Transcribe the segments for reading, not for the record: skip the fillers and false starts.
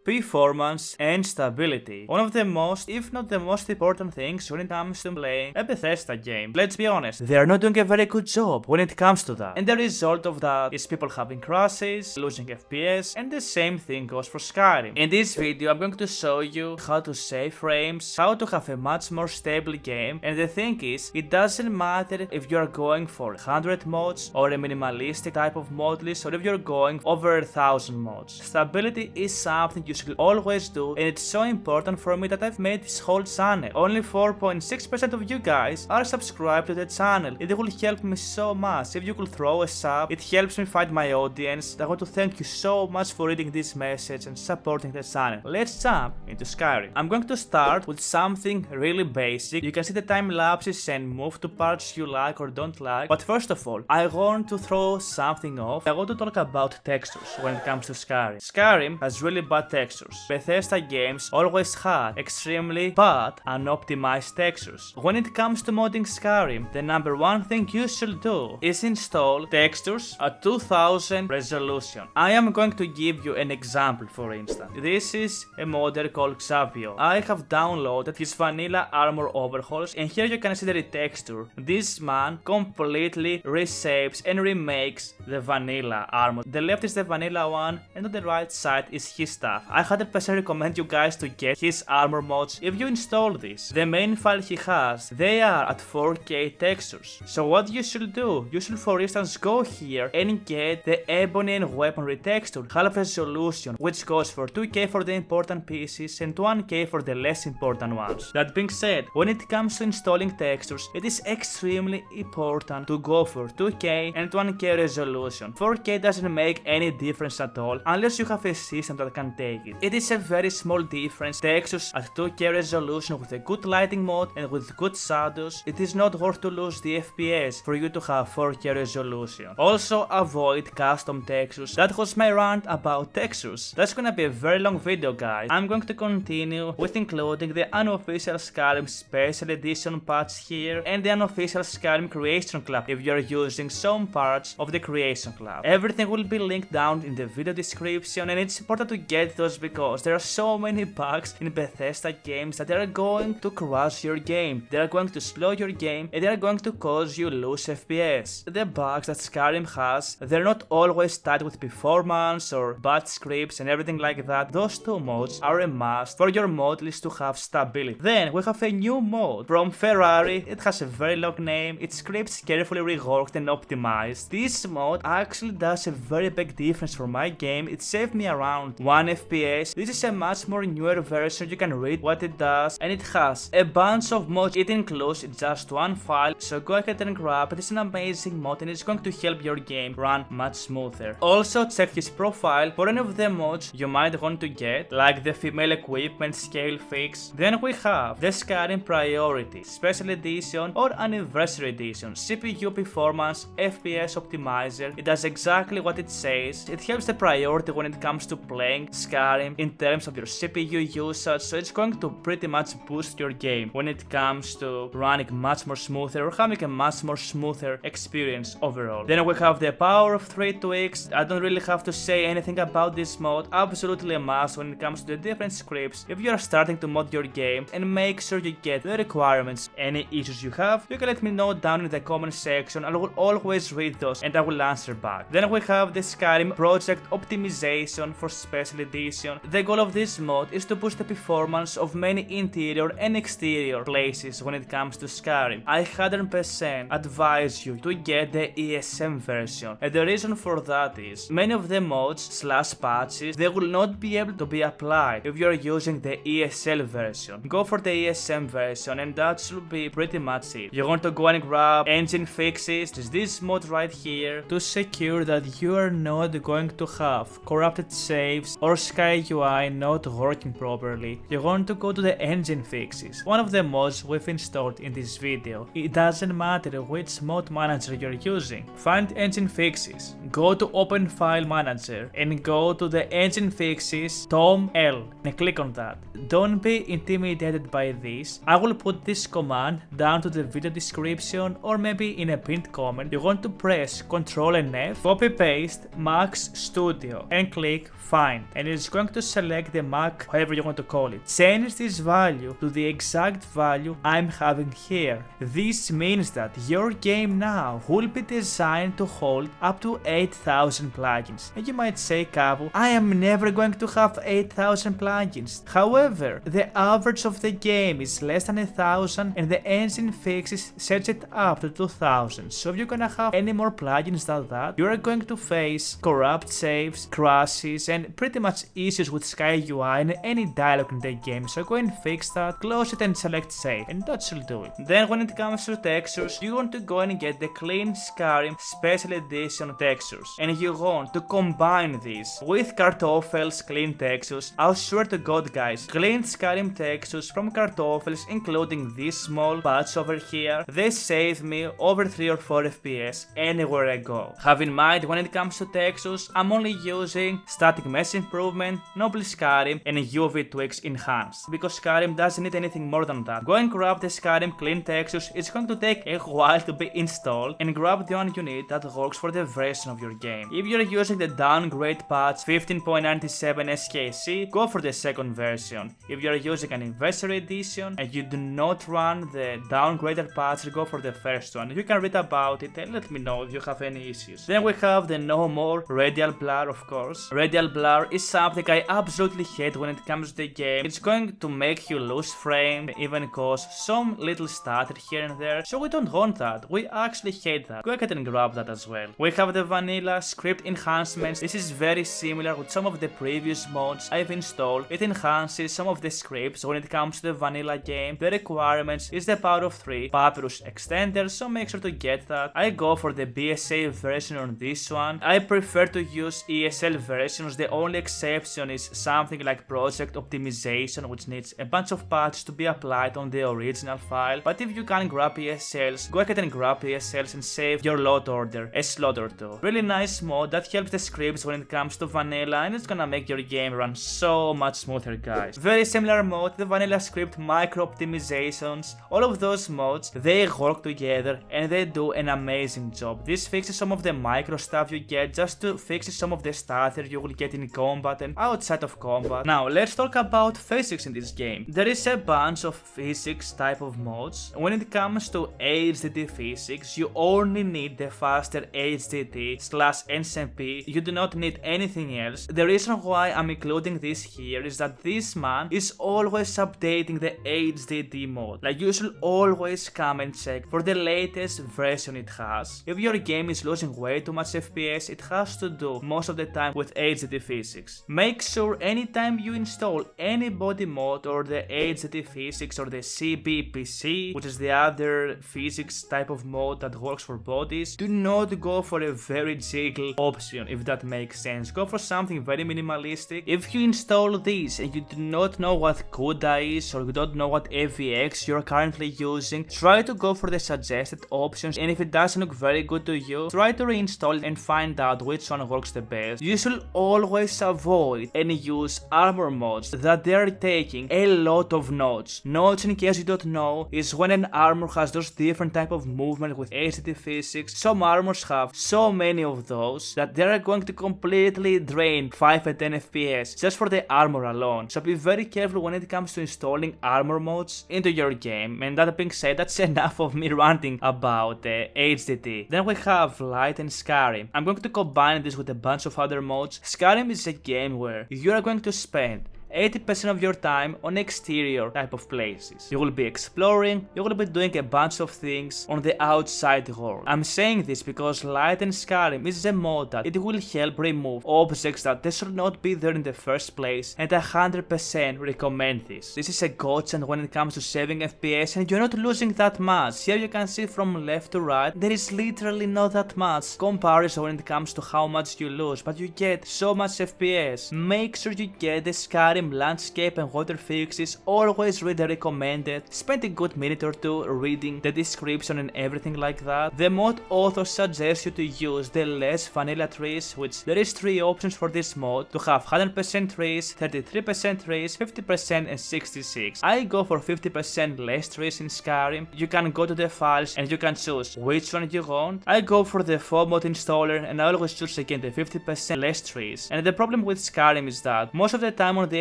performance and stability. One of the most, if not the most important things when it comes to playing a Bethesda game. Let's be honest, they are not doing a very good job when it comes to that. And the result of that is people having crashes, losing FPS, and the same thing goes for Skyrim. In this video, I'm going to show you how to save frames, how to have a much more stable game, and the thing is, it doesn't matter if you're going for 100 mods or a minimalistic type of mod list, or if you're going over 1000 mods. Stability is something you should always do, and it's so important for me that I've made this whole channel. Only 4.6% of you guys are subscribed to the channel. It will help me so much. If you could throw a sub, it helps me find my audience. I want to thank you so much for reading this message and supporting the channel. Let's jump into Skyrim. I'm going to start with something really basic. You can see the time lapses and move to parts you like or don't like. But first of all, I want to throw something off. I want to talk about textures when it comes to Skyrim. Skyrim has really bad textures. Bethesda games always had extremely bad unoptimized textures. When it comes to modding Skyrim, the number one thing you should do is install textures at 2000 resolution. I am going to give you an example, for instance. This is a modder called Kavou. I have downloaded his vanilla armor overhauls, and here you can see the retexture. This man completely reshapes and remakes the vanilla armor. The left is the vanilla one, and on the right side is his stuff. I 100% recommend you guys to get his armor mods if you install this. The main file he has, they are at 4K textures. So what you should do, you should for instance go here and get the ebony and weaponry texture, half resolution, which goes for 2K for the important pieces and 1K for the less important ones. That being said, when it comes to installing textures, it is extremely important to go for 2K and 1K resolution. 4K doesn't make any difference at all unless you have a system that can take it. It is a very small difference. Textures at 2K resolution with a good lighting mode and with good shadows, it is not worth to lose the FPS for you to have 4K resolution. Also avoid custom textures. That was my rant about textures. That's gonna be a very long video, guys. I'm going to continue with including the unofficial Skyrim Special Edition parts here and the unofficial Skyrim Creation Club if you're using some parts of the Creation Club. Everything will be linked down in the video description, and it's important to get those because there are so many bugs in Bethesda games that they are going to crash your game. They are going to slow your game and they are going to cause you lose FPS. The bugs that Skyrim has, they're not always tied with performance or bad scripts and everything like that. Those two mods are a must for your mod list to have stability. Then we have a new mod from Ferrari. It has a very long name. Its scripts carefully reworked and optimized. This mod actually does a very big difference for my game. It saved me around 1 FPS. This is a much more newer version. You can read what it does, and it has a bunch of mods it includes in just one file, so go ahead and grab it. It's an amazing mod and it's going to help your game run much smoother. Also check his profile for any of the mods you might want to get, like the female equipment scale fix. Then we have the Skyrim Priority, Special Edition or Anniversary Edition, CPU performance, FPS optimizer. It does exactly what it says. It helps the priority when it comes to playing Skyrim in terms of your CPU usage, so it's going to pretty much boost your game when it comes to running much more smoother or having a much more smoother experience overall. Then we have the powerofthree tweaks. I don't really have to say anything about this mod. Absolutely a must when it comes to the different scripts if you are starting to mod your game, and make sure you get the requirements. Any issues you have, you can let me know down in the comment section. I will always read those and I will answer back. Then we have the Skyrim Project Optimization for Special Edition. The goal of this mod is to boost the performance of many interior and exterior places when it comes to Skyrim. I 100% advise you to get the ESM version, and the reason for that is many of the mods / patches, they will not be able to be applied if you're using the ESL version. Go for the ESM version and that should be pretty much it. You want to go and grab Engine Fixes, this mod right here, to secure that you are not going to have corrupted saves or Sky UI not working properly. You want to go to the Engine Fixes, one of the mods we've installed in this video. It doesn't matter which mod manager you're using. Find Engine Fixes, go to Open File Manager and go to the Engine Fixes Tom L and click on that. Don't be intimidated by this. I will put this command down to the video description or maybe in a pinned comment. You want to press Ctrl and F, copy paste MaxStdio and click Find, and it's going to select the Mac, however you want to call it. Change this value to the exact value I'm having here. This means that your game now will be designed to hold up to 8,000 plugins. And you might say, Kavou, I am never going to have 8,000 plugins. However, the average of the game is less than 1,000 and the engine fixes sets it up to 2,000. So if you're gonna have any more plugins than that, you are going to face corrupt saves, crashes, and pretty much issues with Sky UI and any dialogue in the game. So go and fix that, close it and select save, and that should do it. Then when it comes to textures, you want to go and get the Clean Skyrim Special Edition textures, and you want to combine these with Kartoffel's clean textures. I swear to God, guys, clean Skyrim textures from Kartoffel's, including this small patch over here, they save me over 3 or 4 FPS anywhere I go. Have in mind, when it comes to textures, I'm only using Static Mesh Improvement, Noble Skyrim, and UV Tweaks Enhanced, because Skyrim doesn't need anything more than that. Go and grab the Skyrim clean textures, it's going to take a while to be installed, and grab the one you need that works for the version of your game. If you're using the downgrade patch 15.97 SKC, go for the second version. If you're using an Anniversary Edition and you do not run the downgraded patch, go for the first one. You can read about it and let me know if you have any issues. Then we have the no more Radial Blur, of course. Radial Blur is something I absolutely hate when it comes to the game. It's going to make you lose frame, even cause some little stutter here and there, so we don't want that. We actually hate that. Go ahead and grab that as well. We have the vanilla script enhancements. This is very similar with some of the previous mods I've installed. It enhances some of the scripts when it comes to the vanilla game. The requirements is the powerofthree Papyrus extender, so make sure to get that. I go for the BSA version on this one. I prefer to use ESL versions. The only exception is something like project optimization, which needs a bunch of patches to be applied on the original file. But if you can grab ESLs, go ahead and grab ESLs and save your load order a slot or two. Really nice mod that helps the scripts when it comes to vanilla, and it's gonna make your game run so much smoother, guys. Very similar mod, the vanilla script micro optimizations. All of those mods, they work together and they do an amazing job. This fixes some of the micro stuff you get just to fix some of the stutter you will get in combat and outside of combat. Now let's talk about physics in this game. There is a bunch of physics type of mods. When it comes to HDT physics, you only need the faster HDT/SMP. You do not need anything else. The reason why I'm including this here is that this man is always updating the HDT mod. Like, you should always come and check for the latest version it has. If your game is losing way too much FPS, it has to do most of the time with HDT physics. Make sure anytime you install any body mod or the HDT physics or the CBBE, which is the other physics type of mode that works for bodies, do not go for a very jiggle option, if that makes sense. Go for something very minimalistic. If you install this and you do not know what CUDA is, or you don't know what AVX you're currently using, try to go for the suggested options, and if it doesn't look very good to you, try to reinstall it and find out which one works the best. You should always avoid and use armor mods that they are taking a lot of nodes. Nodes, in case you don't know, is when an armor has those different type of movement with HDT physics. Some armors have so many of those that they are going to completely drain 5 and 10 FPS just for the armor alone. So be very careful when it comes to installing armor mods into your game. And that being said, that's enough of me ranting about HDT. Then we have Lightened Skyrim. I'm going to combine this with a bunch of other mods. Skyrim is a game where you are going to spend 80% of your time on exterior type of places. You will be exploring, you will be doing a bunch of things on the outside world. I'm saying this because Lightened Skyrim is a mod that it will help remove objects that they should not be there in the first place, and I 100% recommend this. This is a godsend when it comes to saving FPS, and you're not losing that much. Here you can see from left to right, there is literally not that much comparison when it comes to how much you lose, but you get so much FPS. Make sure you get the Skyrim game landscape and water fixes, always read the recommended, spend a good minute or two reading the description and everything like that. The mod author suggests you to use the less vanilla trees, which there is 3 options for this mod, to have 100% trees, 33% trees, 50% and 66. I go for 50% less trees in Skyrim. You can go to the files and you can choose which one you want. I go for the full mod installer and I always choose again the 50% less trees. And the problem with Skyrim is that most of the time on the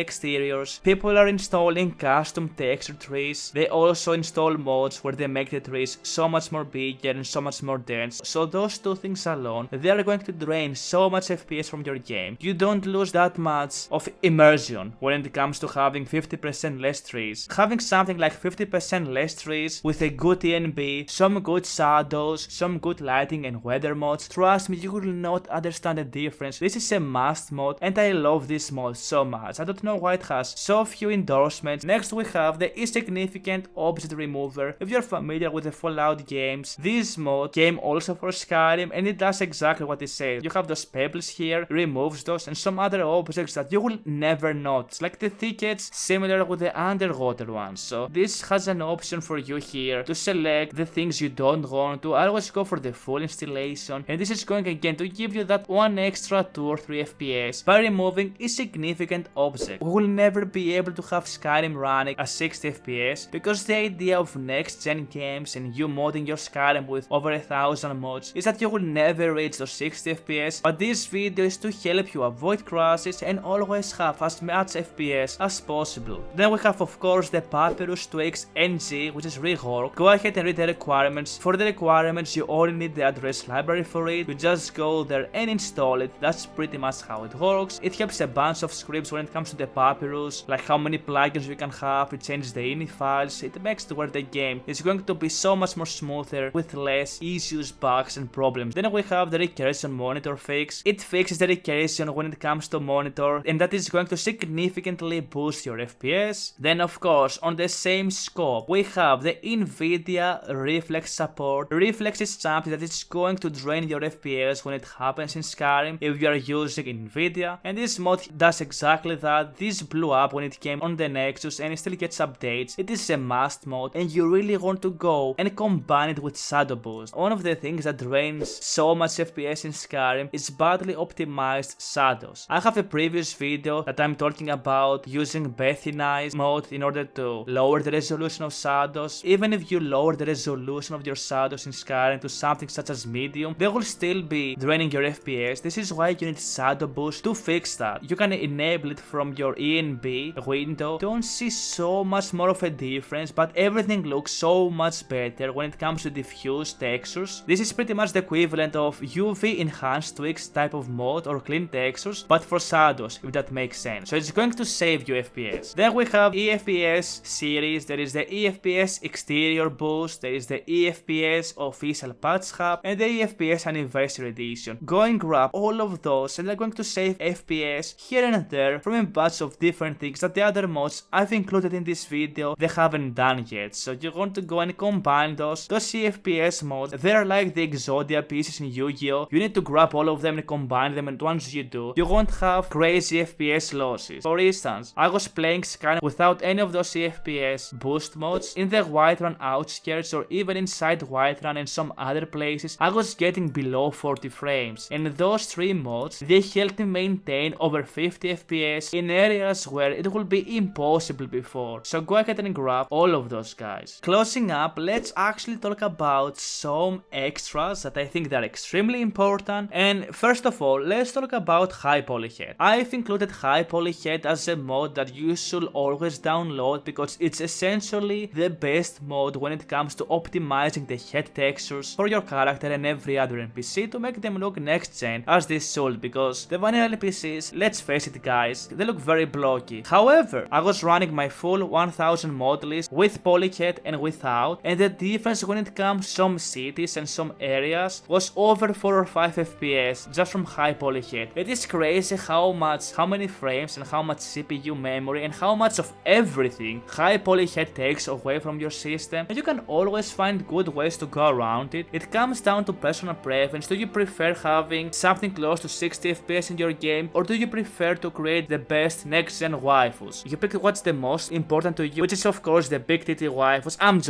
exteriors, people are installing custom texture trees. They also install mods where they make the trees so much more bigger and so much more dense. So those 2 things alone, they are going to drain so much FPS from your game. You don't lose that much of immersion when it comes to having 50% less trees. Having something like 50% less trees with a good ENB, some good shadows, some good lighting and weather mods, trust me, you will not understand the difference. This is a must mod and I love this mod so much. I don't know why it has so few endorsements. Next we have the Insignificant Object Remover. If you're familiar with the Fallout games, this mod came also for Skyrim and it does exactly what it says. You have those pebbles here, removes those and some other objects that you will never notice, like the thickets, similar with the underwater ones. So this has an option for you here to select the things you don't want to. I always go for the full installation, and this is going again to give you that 1 extra 2 or 3 FPS by removing insignificant objects. We will never be able to have Skyrim running at 60 FPS because the idea of next gen games and you modding your Skyrim with over 1000 mods is that you will never reach those 60 FPS, but this video is to help you avoid crashes and always have as much FPS as possible. Then we have of course the Papyrus Tweaks NG, which is reworked. Go ahead and read the requirements. For the requirements you only need the address library for it. You just go there and install it. That's pretty much how it works. It helps a bunch of scripts when it comes to the Papyrus, like how many plugins you can have. It changes the ini files. It makes it where the game is going to be so much more smoother with less issues, bugs and problems. Then we have the Recursion Monitor fix. It fixes the recursion when it comes to monitor, and that is going to significantly boost your FPS. Then of course on the same scope we have the NVIDIA Reflex support. Reflex is something that is going to drain your FPS when it happens in Skyrim if you are using NVIDIA, and this mod does exactly that. This blew up when it came on the Nexus and it still gets updates. It is a must mod and you really want to go and combine it with Shadow Boost. One of the things that drains so much FPS in Skyrim is badly optimized shadows. I have a previous video that I'm talking about using Bethany's mode in order to lower the resolution of shadows. Even if you lower the resolution of your shadows in Skyrim to something such as medium, they will still be draining your FPS. This is why you need Shadow Boost to fix that. You can enable it from your ENB window. Don't see so much more of a difference, but everything looks so much better when it comes to diffuse textures. This is pretty much the equivalent of UV Enhanced Tweaks type of mode or clean textures, but for shadows, if that makes sense. So it's going to save you FPS. Then we have EFPS series. There is the EFPS Exterior Boost, there is the EFPS Official Patch Hub, and the EFPS Anniversary Edition. Go and grab all of those and they're going to save FPS here and there from a bunch of different things that the other mods I've included in this video they haven't done yet. So you want to go and combine those EFPS mods. They're like the Exodia pieces in Yu-Gi-Oh! You need to grab all of them and combine them, and once you do, you won't have crazy FPS losses. For instance, I was playing Skyrim without any of those FPS boost mods. In the Whiterun outskirts or even inside Whiterun and some other places, I was getting below 40 frames. And those 3 mods, they helped me maintain over 50 FPS in areas where it would be impossible before. So go ahead and grab all of those guys. Closing up, let's actually talk about some extras that I think they're extremely important. And first of all, let's talk about High Polyhead. I've included High Polyhead as a mod that you should always download because it's essentially the best mod when it comes to optimizing the head textures for your character and every other NPC to make them look next gen as they should, because the vanilla NPCs, let's face it guys, they look very blocky. However, I was running my full 1000 mod list with Polyhead and without, and the difference when it comes to some cities and some areas was over 4 or 5 FPS just from High Polyhead. It is crazy how many frames and how much CPU memory and how much of everything High Polyhead takes away from your system, and you can always find good ways to go around it. It comes down to personal preference. Do you prefer having something close to 60 FPS in your game, or do you prefer to create the best next gen waifus. You pick what's the most important to you, which is of course the big titty waifus. I'm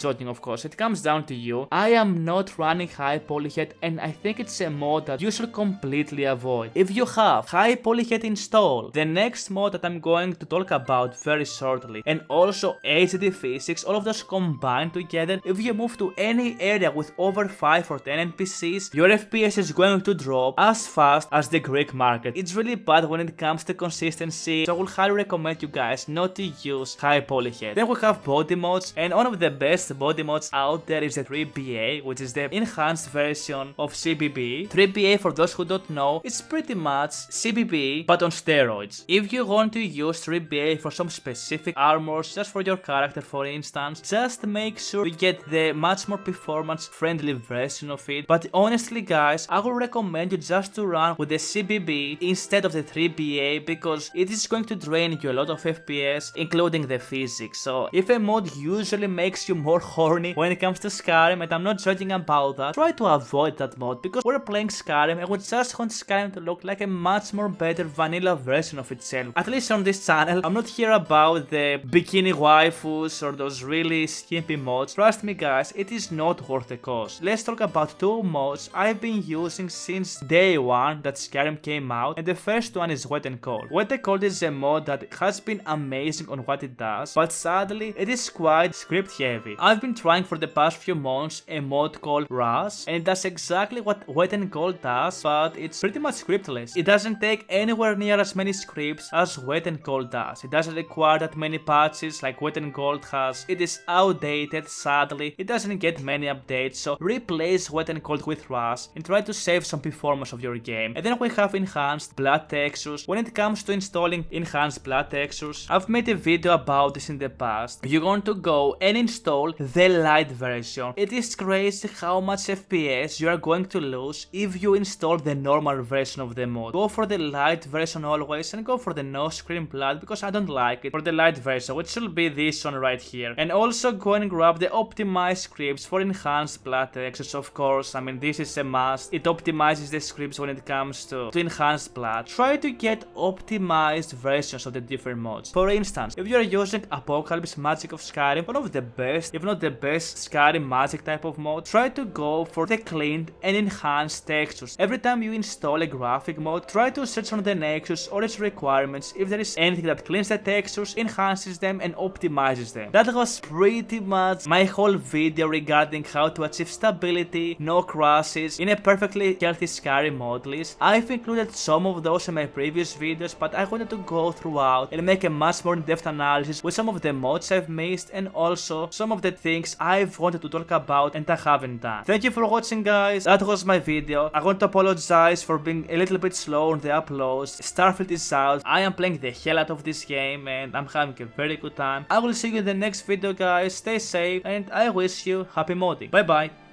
joking of course. It comes down to you. I am not running high poly yet, and I think it's a mod that you should completely avoid. If you have high poly yet installed, the next mod that I'm going to talk about very shortly, and also HDT Physics, all of those combined together, if you move to any area with over 5 or 10 NPCs, your FPS is going to drop as fast as the Greek market. It's really bad when it comes to consistency, so I will highly recommend you guys not to use high poly yet. Then we have body mods, and one of the best body mods out there is the 3BA, which is the enhanced version of CBBE. 3BA, for those who don't know, it's pretty much CBBE but on steroids. If you want to use 3BA for some specific armors, just for your character for instance, just make sure you get the much more performance friendly version of it. But honestly guys, I would recommend you just to run with the CBBE instead of the 3BA, because it is going to drain you a lot of FPS, including the physics. So if a mod usually makes you more horny when it comes to Skyrim, and I'm not joking about that, try to avoid that mod, because we're playing Skyrim and we just want Skyrim to look like a much more better vanilla version of itself. At least on this channel, I'm not here about the bikini waifus or those really skimpy mods. Trust me guys, it is not worth the cost. Let's talk about two mods I've been using since day one that Skyrim came out, and the first one is Wet and Cold. Wet and Cold is a mod that has been amazing on what it does, but sadly it is quite script heavy. I've been trying for the past few months a mod called Rush, and it does exactly what Wet and Cold does, but it's pretty much scriptless. It doesn't take anywhere near as many scripts as Wet and Cold does. It doesn't require that many patches like Wet and Cold has. It is outdated, sadly. It doesn't get many updates, so replace Wet and Cold with Rush and try to save some performance of your game. And then we have Enhanced Blood Textures. When it comes to installing Enhanced Blood Textures, I've made a video about this in the past. You're going to go and install the LITE version. It is crazy how much FPS you are going to lose if you install the normal version of the mod. Go for the LITE version always, and go for the no screen blood, because I don't like it. For the LITE version, which should be this one right here. And also go and grab the optimized scripts for Enhanced Blood Textures, of course. I mean, this is a must. It optimizes the scripts when it comes to Enhanced Blood. Try to get optimized versions of the different mods. For instance, if you're using Apocalypse Magic of Skyrim, one of the best, if not the best Skyrim magic type of mod, try to go for the cleaned and enhanced textures. Every time you install a graphic mod, try to search on the Nexus or its requirements if there is anything that cleans the textures, enhances them and optimizes them. That was pretty much my whole video regarding how to achieve stability, no crashes, in a perfectly healthy Skyrim mod list. I've included some of those in my previous videos, but I wanted to go throughout and make a much more in-depth analysis with some of the mods I've missed and also some of the things I've wanted to talk about and I haven't done. Thank you for watching guys, that was my video. I want to apologize for being a little bit slow on the uploads. Starfield is out, I am playing the hell out of this game and I'm having a very good time. I will see you in the next video guys, stay safe and I wish you happy modding. Bye bye.